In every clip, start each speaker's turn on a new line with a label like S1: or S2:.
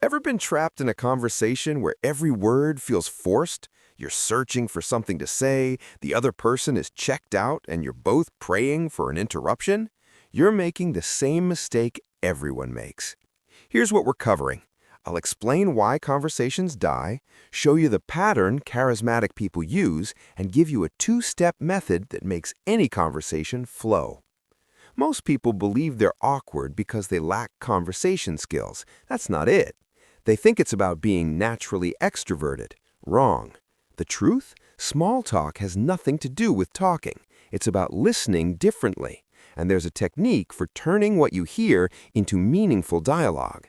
S1: Ever been trapped in a conversation where every word feels forced? You're searching for something to say, the other person is checked out, and you're both praying for an interruption? You're making the same mistake everyone makes. Here's what we're covering. I'll explain why conversations die, show you the pattern charismatic people use, and give you a two-step method that makes any conversation flow. Most people believe they're awkward because they lack conversation skills. That's not it. They think it's about being naturally extroverted. Wrong. The truth? Small talk has nothing to do with talking. It's about listening differently. And there's a technique for turning what you hear into meaningful dialogue.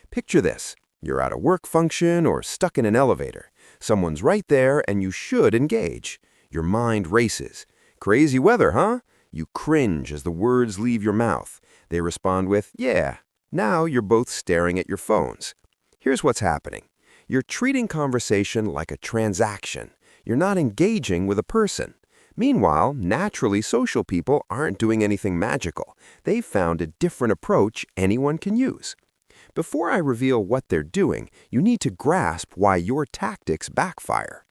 S1: Picture this. You're at a work function or stuck in an elevator. Someone's right there and you should engage. Your mind races. Crazy weather, huh? You cringe as the words leave your mouth. They respond with, yeah. Now you're both staring at your phones. Here's what's happening. You're treating conversation like a transaction. You're not engaging with a person. Meanwhile, naturally social people aren't doing anything magical. They've found a different approach anyone can use. Before I reveal what they're doing, you need to grasp why your tactics backfire.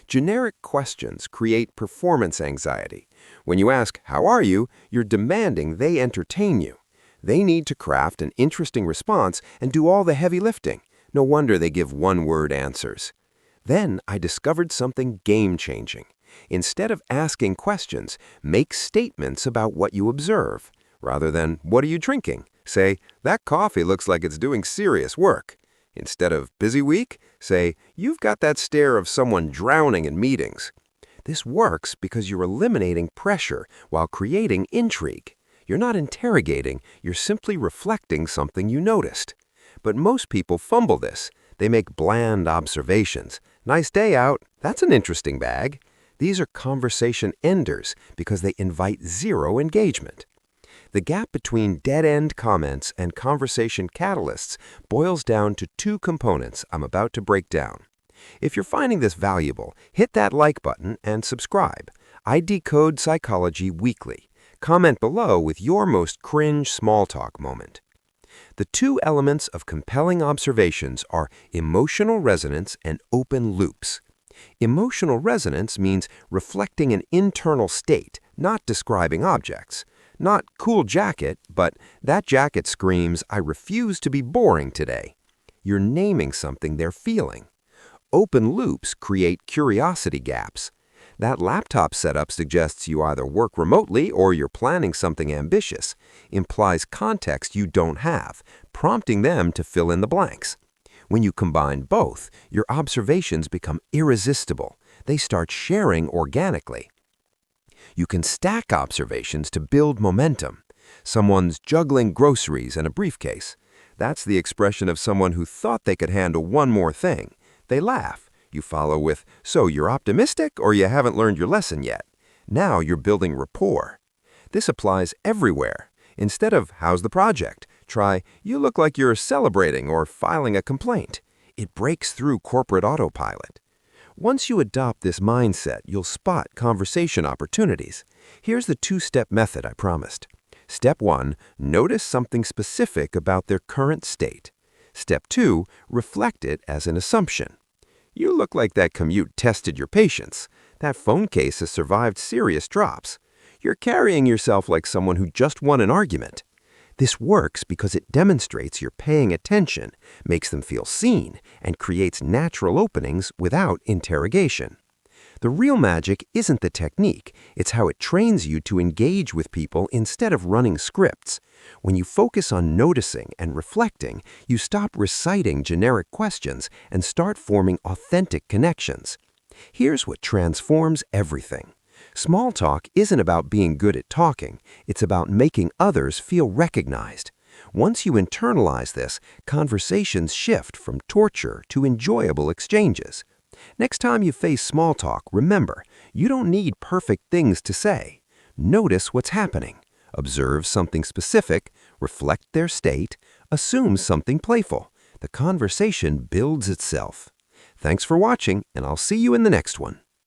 S1: Generic questions create performance anxiety. When you ask, "How are you?" you're demanding they entertain you. They need to craft an interesting response and do all the heavy lifting. No wonder they give one-word answers. Then I discovered something game-changing. Instead of asking questions, make statements about what you observe. Rather than, "What are you drinking?" say, "That coffee looks like it's doing serious work." Instead of "busy week," say, "You've got that stare of someone drowning in meetings." This works because you're eliminating pressure while creating intrigue. You're not interrogating, you're simply reflecting something you noticed. But most people fumble this. They make bland observations. "Nice day out. That's an interesting bag." These are conversation enders because they invite zero engagement. The gap between dead-end comments and conversation catalysts boils down to two components I'm about to break down. If you're finding this valuable, hit that like button and subscribe. I decode psychology weekly. Comment below with your most cringe small talk moment. The two elements of compelling observations are emotional resonance and open loops. Emotional resonance means reflecting an internal state, not describing objects. Not "cool jacket," but "that jacket screams, I refuse to be boring today." You're naming something they're feeling. Open loops create curiosity gaps. That laptop setup suggests you either work remotely or you're planning something ambitious, implies context you don't have, prompting them to fill in the blanks. When you combine both, your observations become irresistible. They start sharing organically. You can stack observations to build momentum. Someone's juggling groceries and a briefcase. That's the expression of someone who thought they could handle one more thing. They laugh. You follow with, "So you're optimistic or you haven't learned your lesson yet?" Now you're building rapport. This applies everywhere. Instead of, "How's the project?" try, "You look like you're celebrating or filing a complaint." It breaks through corporate autopilot. Once you adopt this mindset, you'll spot conversation opportunities. Here's the two-step method I promised. Step 1, notice something specific about their current state. Step 2, reflect it as an assumption. "You look like that commute tested your patience. That phone case has survived serious drops. You're carrying yourself like someone who just won an argument." This works because it demonstrates you're paying attention, makes them feel seen, and creates natural openings without interrogation. The real magic isn't the technique, it's how it trains you to engage with people instead of running scripts. When you focus on noticing and reflecting, you stop reciting generic questions and start forming authentic connections. Here's what transforms everything. Small talk isn't about being good at talking, it's about making others feel recognized. Once you internalize this, conversations shift from torture to enjoyable exchanges. Next time you face small talk, remember, you don't need perfect things to say. Notice what's happening. Observe something specific, reflect their state, assume something playful. The conversation builds itself. Thanks for watching, and I'll see you in the next one.